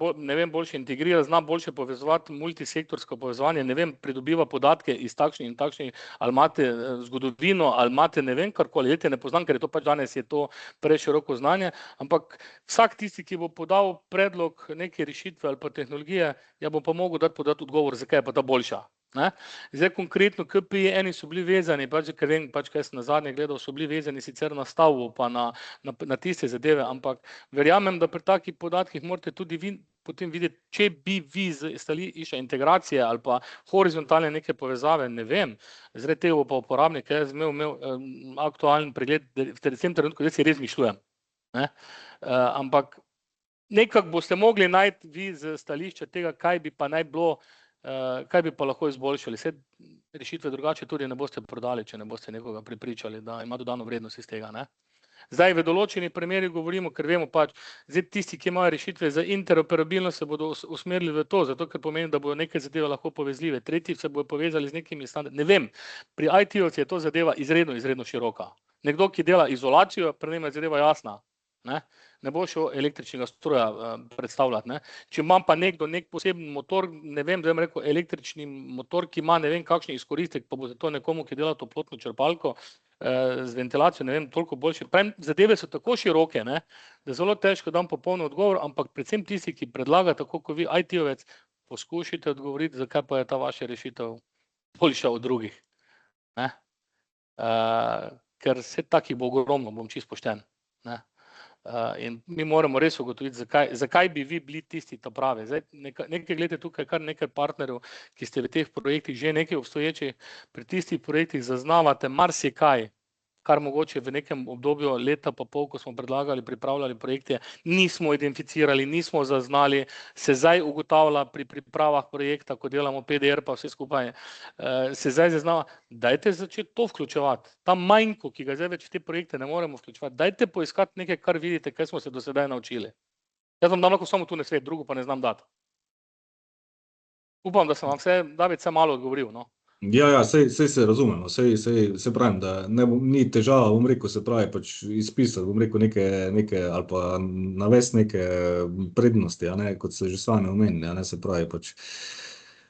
boljše integrira, zna boljše povezovati, multisektorsko povezovanje, pridobiva podatke iz takšnih in takšnih, ali imate zgodovino, ali imate ne vem karkoli, ne poznam, ker je to pač danes je to preširoko znanje, ampak vsak tisti, ki bo podal predlog neke rešitve ali pa tehnologije, ja bo pa mogel podati odgovor, zakaj je pa ta boljša. Ne? Zdaj konkretno KPI eni so bili vezani, pač, ker vem, pač, kaj sem nazadnje gledal, so bili vezani sicer na stavbo pa na tiste zadeve, ampak verjamem, da pri takih podatkih morate tudi vi potem videti, če bi vi z stališča integracije ali pa horizontalne neke povezave, ne vem, zaradi tega pa uporabnik, jaz imel aktualen pregled, v tem trenutku, zdaj si res mišljujem, ne? Ampak nekako boste mogli najti vi z stališča tega, kaj bi pa naj bilo, kaj bi pa lahko izboljšali. Vse rešitve drugače tudi ne boste prodali, če ne boste nekoga prepričali, da ima dodano vrednost iz tega, ne? Zdaj v določenih primerih govorimo, ker vemo pač, zdaj tisti, ki imajo rešitve za interoperabilnost, se bodo usmerili v to, zato ker pomeni, da bodo neke zadeve lahko povezljive, tretji se bodo povezali z nekimi standardi, ne vem, pri IT-ovci je to zadeva izredno široka. Nekdo, ki dela izolacijo, pri njemu je zadeva jasna, ne bo šel električnega stroja predstavljati, ne. Če imam pa nekdo nek poseben motor, ne vem, da bom rekel električni motor, ki ima ne vem kakšen izkoristek, pa bo za to nekomu, ki dela toplotno črpalko z ventilacijo, ne vem, toliko boljše. Pravim, zadeve so tako široke, ne, da zelo težko dam popoln odgovor, ampak predvsem tisti, ki predlaga, tako kot vi, IT-ovec, poskušajte odgovoriti, zakaj pa je ta vaša rešitev boljša od drugih, ne. Ker vse takih bo ogromno, bom čisto pošten, ne. In mi moramo res ugotoviti, zakaj bi vi bili tisti ta pravi. Zdaj, nekaj gledajte tukaj, kar nekaj partnerjev, ki ste v teh projektih že nekaj obstoječi, pri tistih projektih zaznavate marsikaj, kar mogoče v nekem obdobju leta pa pol, ko smo predlagali, pripravljali projekte, nismo identificirali, nismo zaznali, se zdaj ugotavlja pri pripravah projekta, ko delamo PDR pa vse skupaj, se zdaj zaznava, dajte začeti to vključevati. Ta manjko, ki ga zdaj več v te projekte ne moremo vključevati, dajte poiskati nekaj, kar vidite, kaj smo se do sedaj naučili. Jaz vam dam lahko samo tu nasvet, drugo pa ne znam dati. Upam, da sem vam David, vse malo odgovoril, no. Ja, sej se razumemo, sej pravim, da ni težava, bom rekel, se pravi, pač izpisati, bom rekel, neke ali pa navesti neke prednosti, a ne, kot se že sami omenili, a ne, se pravi, pač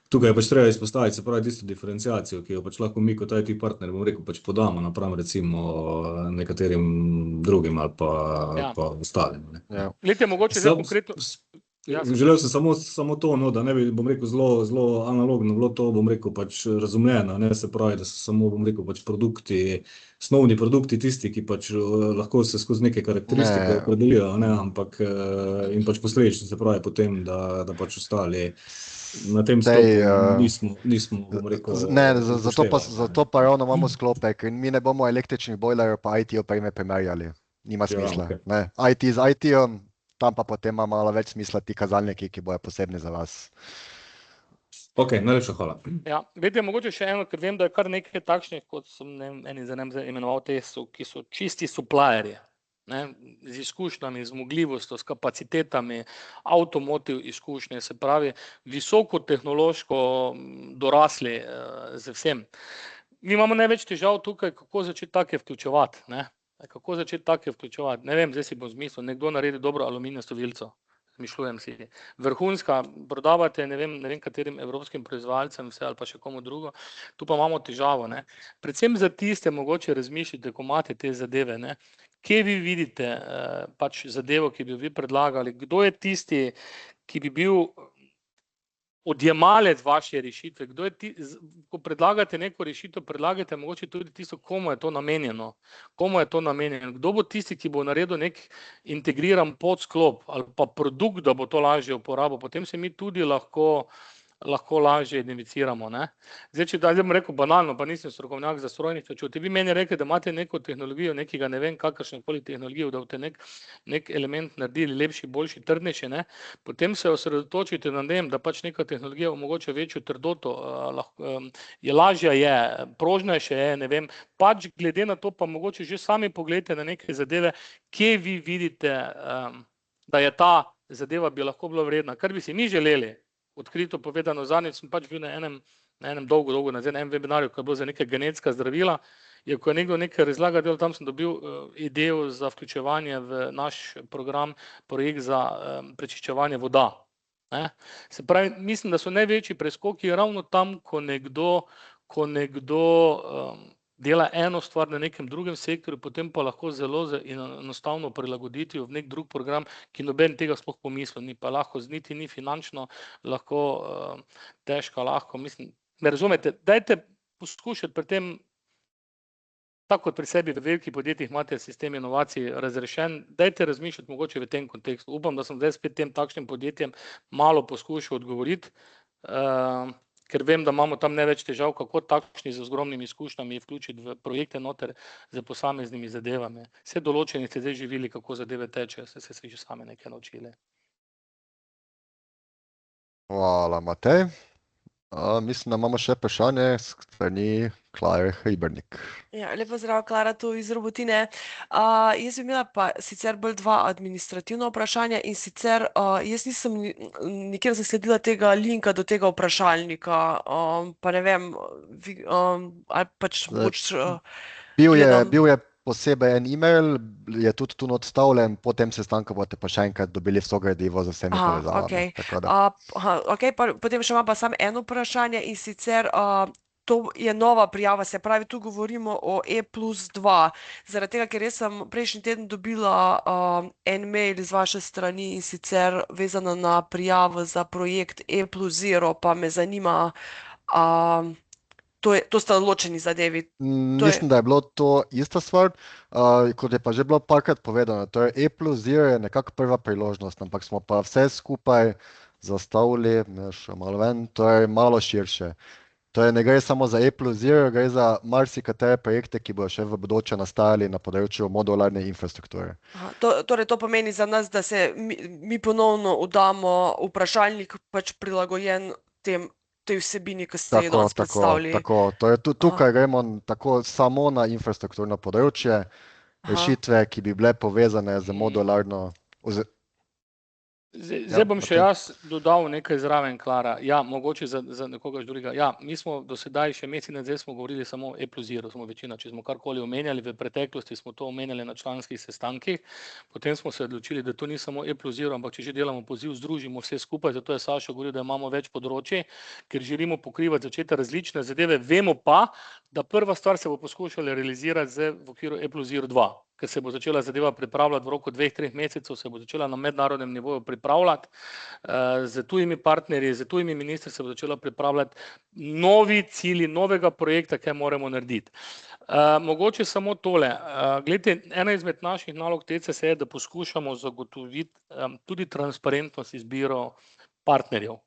tukaj je pač treba izpostaviti, se pravi, tisto diferenciacijo, ki jo pač lahko mi kot IT partner, bom rekel, pač podamo napram recimo nekaterim drugim ali pa ostalim, ne. Ja. Glejte, mogoče zdaj konkretno... Želel sem samo to, no, da ne bi, bom rekel, zelo analogno bilo to, bom rekel, pač razumljeno, ne, se pravi, da so samo, bom rekel, pač produkti, osnovni produkti tisti, ki pač lahko se skozi neke karakteristike opredelijo, ne, ampak in pač posledično se pravi potem, da pač ostali na tem stopu nismo, bom rekel, Ne, zato pa ravno imamo sklopek in mi ne bomo električnih bojlerjev pa IT opreme primerjali. Nima smisla. okay. Ne. IT z IT-om, tam pa potem ima malo več smisla ti kazalniki, ki bojo posebni za vas. Ok, najlepša hvala. Ja, glede, mogoče še eno, ker vem, da je kar nekaj takšnih, kot sem eni za imenoval te, ki so čisti supplierji, ne, z izkušnjami, zmogljivostjo, s kapacitetami, automotive izkušnje, se pravi, visoko tehnološko dorasli z vsem. Mi imamo največ težav tukaj, kako začeti take vključevati, ne. Kako začeti take vključevati? Ne vem, zdaj si bom zmislil, nekdo naredi dobro aluminijasto vilico, zmišljujem si. Vrhunska, prodavate, ne vem katerim evropskim proizvajalcem vse ali pa še komu drugo, tu pa imamo težavo, ne. Predvsem za tiste mogoče razmišljate, ko imate te zadeve, ne. Kje vi vidite pač zadevo, ki bi vi predlagali, kdo je tisti, ki bi bil odjemalec vaše rešitve, kdo je ko predlagate neko rešitev, predlagate mogoče tudi tisto, komu je to namenjeno, kdo bo tisti, ki bo naredil nek integriran podsklop ali pa produkt, da bo to lažje uporabil, potem se mi tudi lahko lažje identificiramo, ne. Zdaj, če bom rekel banalno, pa nisem strokovnjak za strojništvo, če boste vi meni rekli, da imate neko tehnologijo, nekega ne vem kakršnekoli tehnologijo, da boste nek element naredili lepši, boljši, trdnejši, ne, potem se osredotočite na tem, da pač neka tehnologija omogoča večjo trdoto, je lažja je, prožnejša je, ne vem, pač glede na to pa mogoče že sami poglejte na neke zadeve, kje vi vidite, da je ta zadeva bi lahko bila vredna, kar bi si mi želeli. Odkrito povedano, zadnjič sem pač bil na enem dolgo nazaj, na enem webinarju, ko je bilo za neke genetska zdravila, ko je nekdo nekaj razlagal, tam sem dobil idejo za vključevanje v naš program, projekt za prečiščevanje voda, ne. Se pravi, mislim, da so največji preskoki ravno tam, ko nekdo dela eno stvar na nekem drugem sektorju, potem pa lahko zelo enostavno prilagoditi v nek drug program, ki noben tega sploh pomislil ni, pa lahko niti ni finančno, lahko težko, lahko, mislim, me razumete, dajte poskušati pri tem, tako kot pri sebi v velikih podjetjih imate sistem inovacij razrešen, dajte razmišljati mogoče v tem kontekstu. Upam, da sem zdaj spet tem takšnim podjetjem malo poskušal odgovoriti, ker vem, da imamo tam največ težav, kako takšni z ogromnimi izkušnjami vključiti v projekte noter z posameznimi zadevami. Vse določeni ste zdaj živeli, kako zadeve tečejo, ste se že sami nekaj naučili. Hvala, Matej. Mislim, da imamo še vprašanje s strani Klare Hribernik. Ja, lepo zdrav, Klara, tu iz Robotine. Jaz bi imela pa sicer bolj dva administrativna vprašanja in sicer jaz nisem nikjer zasledila tega linka do tega vprašalnika, pa ne vem, ali pač Bil je posebej en email, je tudi tu odstavljen, po tem sestanku boste pa še enkrat dobili vso gradivo z vsemi povezavami. Ok, potem še imam pa samo eno vprašanje in sicer to je nova prijava, se pravi, tu govorimo o E+2, zaradi tega, ker jaz sem prejšnji teden dobila en mail z vaše strani in sicer vezano na prijavo za projekt E+0, pa me zanima, to sta ločeni zadevi. Mislim, da je bilo to ista stvar, kot je pa že bilo parkrat povedano, to je E+0 je nekako prva priložnost, ampak smo pa vse skupaj zastavili, še malo ven, to je malo širše. To je, ne gre samo za E+0, gre za marsikatere projekte, ki bodo še v bodoče nastajali na področju modularne infrastrukture. Aha, torej to pomeni za nas, da se mi ponovno oddamo vprašalnik pač prilagojen tej vsebini, ki ste jo danes predstavili. Tako. Torej, tukaj gremo tako samo na infrastrukturno področje, rešitve, ki bi bile povezane z modularno. Zdaj bom še jaz dodal nekaj zraven, Klara. Ja, mogoče za nekoga drugega. Ja, mi smo do sedaj še mesec zdaj smo govorili samo o E+0, smo večina, če smo karkoli omenjali, v preteklosti smo to omenjali na članskih sestankih, potem smo se odločili, da to ni samo E+0, ampak če že delamo poziv, združimo vse skupaj, zato je Sašo govoril, da imamo več področij, ker želimo pokrivati začeti različne zadeve, vemo pa, da prva stvar se bo poskušala realizirati v okviru E+0-2. Ker se bo začela zadeva pripravljati v roku 2-3 mesecev, se bo začela na mednarodnem nivoju pripravljati, z tujimi partnerji, z tujimi ministri se bo začela pripravljati novi cilji, novega projekta, kaj moramo narediti. Mogoče samo tole. Glejte, ena izmed naših nalog TCS je, da poskušamo zagotoviti tudi transparentnost izbiro partnerjev.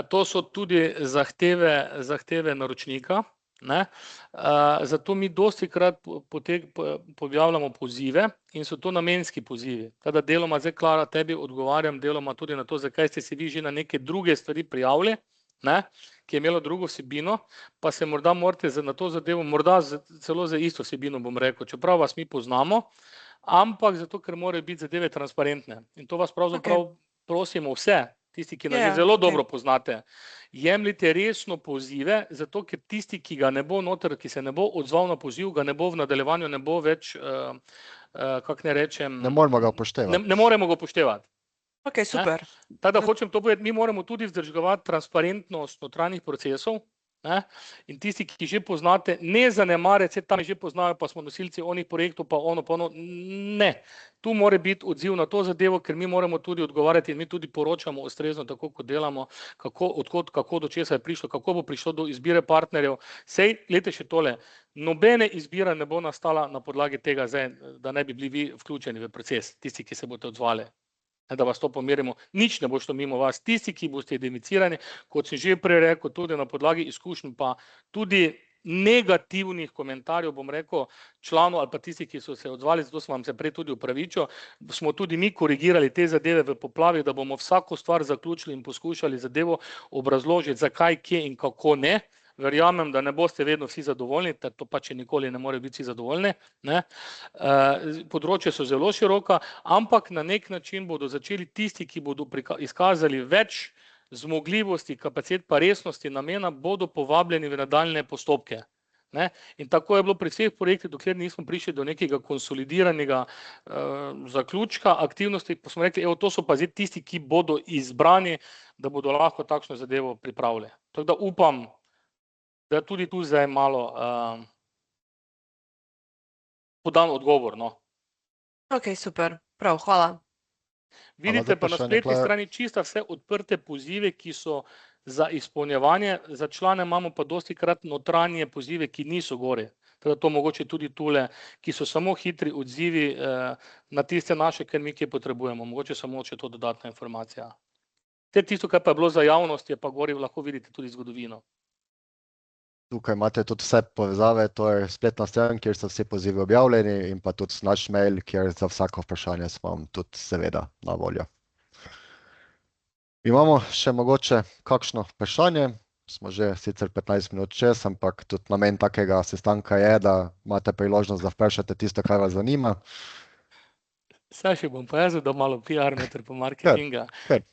To so tudi zahteve naročnika. Zato mi dostikrat objavljamo pozive in so to namenski pozivi. Teda deloma, zdaj Klara, tebi odgovarjam deloma tudi na to, zakaj ste se vi že na neke druge stvari prijavili, ki je imelo drugo vsebino, pa se morda morate na to zadevo, morda celo za isto vsebino bom rekel, čeprav vas mi poznamo, ampak zato, ker morajo biti zadeve transparentne. In to vas pravzaprav prosimo vse, tisti, ki nas že zelo dobro poznate, jemljite resno pozive, zato ker tisti, ki ga ne bo noter, ki se ne bo odzval na poziv, ga ne bo v nadaljevanju, ne bo več, kako ne rečem... Ne moremo ga upoštevati. Ne moremo ga upoštevati. Ok, super. Tako da hočem to povedati, mi moramo tudi vzdrževati transparentnost notranjih procesov, in tisti, ki že poznate, ne zanemarjati, tam že poznajo, pa smo nosilci onih projektov, pa ono, ne. Tu mora biti odziv na to zadevo, ker mi moramo tudi odgovarjati in mi tudi poročamo ustrezno, tako kot delamo, kako do česa je prišlo, kako bo prišlo do izbire partnerjev. Sej, glejte še tole, nobene izbira ne bo nastala na podlagi tega, da ne bi bili vi vključeni v proces, tisti, ki se boste odzvali. Da vas to pomerimo, nič ne bo šlo mimo vas, tisti, ki boste identificirani, kot sem že prej rekel, tudi na podlagi izkušenj, pa tudi negativnih komentarjev, bom rekel, članov ali pa tistih, ki so se odzvali, zato sem vam se prej tudi upravičil, smo tudi mi korigirali te zadeve v poplavih, da bomo vsako stvar zaključili in poskušali zadevo obrazložiti, zakaj, kje in kako ne. Verjamem, da ne boste vedno vsi zadovoljni, to pa če nikoli ne more biti vsi zadovoljni. Področje so zelo široka, ampak na nek način bodo začeli tisti, ki bodo izkazali več zmogljivosti, kapacitet pa resnosti namena, bodo povabljeni v nadaljne postopke. In tako je bilo pri vseh projektih, dokler nismo prišli do nekega konsolidiranega zaključka aktivnosti, pa smo rekli, to so pa zdaj tisti, ki bodo izbrani, da bodo lahko takšno zadevo pripravili. Tako da upam, da tudi tu zdaj malo podan odgovor. Ok, super. Prav, hvala. Vidite pa na spletni strani čisto vse odprte pozive, ki so za izpolnjevanje, za člane imamo pa dostikrat notranje pozive, ki niso gori. Teda to mogoče tudi tule, ki so samo hitri odzivi na tiste naše, ker mi kje potrebujemo. Mogoče samo še to dodatna informacija. Tisto, kar pa je bilo za javnost, je pa gori, lahko vidite tudi zgodovino. Tukaj imate tudi vse povezave, to je spletna stran, kjer so vsi pozivi objavljeni in pa tudi naš mail, kjer za vsako vprašanje smo vam tudi seveda na voljo. Imamo še mogoče kakšno vprašanje, smo že sicer 15 minut čez, ampak tudi namen takega sestanka je, da imate priložnost, da vprašate tisto, kar vas zanima. Saši, bom pa jaz dal malo PR noter po marketinga.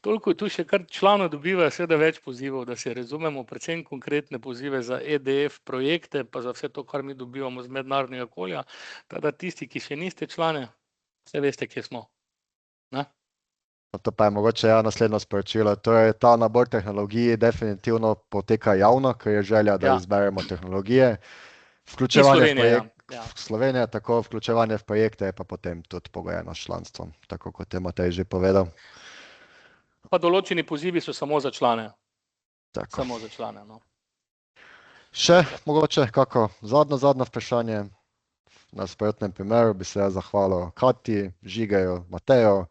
Toliko tu še kar članov dobivajo seveda več pozivov, da se razumemo, predvsem konkretne pozive za EDF projekte, pa za vse to, kar mi dobivamo z mednarodnega okolja. Tada tisti, ki še niste člane, vse veste, kje smo. To pa je mogoče naslednjo sporočilo. Torej, ta nabor tehnologij definitivno poteka javno, ker je želja, da izberemo tehnologije. Vključevanje v Slovenije, tako vključevanje v projekte je pa potem tudi pogojeno s članstvom, tako kot je Matej že povedal. Pa določeni pozivi so samo za člane. Tako. Samo za člane, Še mogoče kako zadnje vprašanje. Na sprotnem primeru bi se zahvalil Katji, Žigeju, Mateju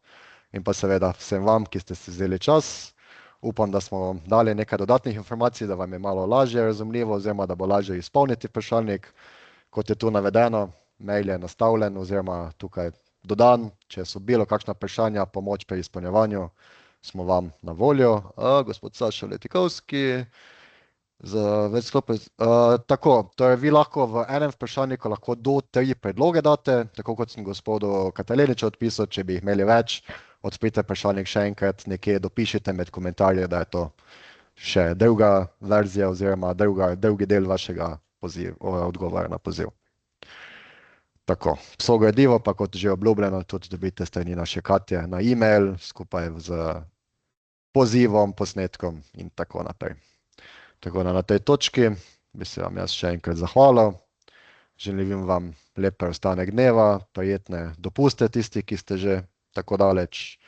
in pa seveda vsem vam, ki ste si vzeli čas. Upam, da smo vam dali nekaj dodatnih informacij, da vam je malo lažje razumljivo, oziroma da bo lažje izpolniti vprašalnik. Kot je tu navedeno, mail je nastavljen oziroma tukaj dodan. Če so bilo kakšna vprašanja, pomoč pri izpolnjevanju, smo vam na voljo. Gospod Sašo Letikovski, tako, torej vi lahko v enem vprašalniku lahko do 3 predloge date, tako kot sem gospodu Kataleniču odpisal, če bi jih imeli več, odprite vprašalnik še enkrat, nekje dopišite med komentarje, da je to še druga verzija oziroma drugi del vašega odgovora na poziv. Tako, vso gradivo pa kot že obljubljeno tudi dobite strani naše Katje na e-mail skupaj z pozivom, posnetkom in tako naprej. Tako da na tej točki bi se vam jaz še enkrat zahvalil. Želim vam lep preostanek dneva, prijetne dopuste tisti, ki ste že tako daleč,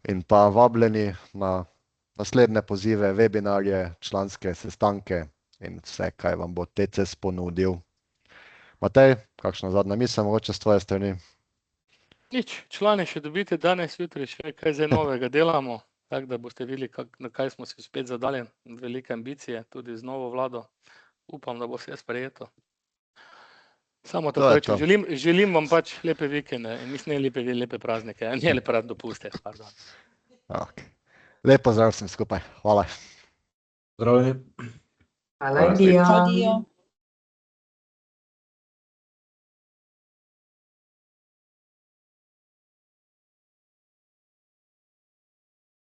in pa vabljeni na naslednje pozive, webinarje, članske sestanke in vse, kaj vam bo TCS ponudil. Matej, kakšna zadnja misel mogoče s tvoje strani? Nič, člani še dobite danes, jutri še kaj zdaj novega delamo, tako da boste videli, na kaj smo si spet zadali, velike ambicije, tudi z novo vlado. Upam, da bo vse sprejeto. Samo tako rečem, želim vam pač lepe vikende, mislim, ne lepe praznike, ne lepe dopuste. Okay. Lep pozdrav vsem skupaj. Hvala. Zdravljeni. Hvala, Dio.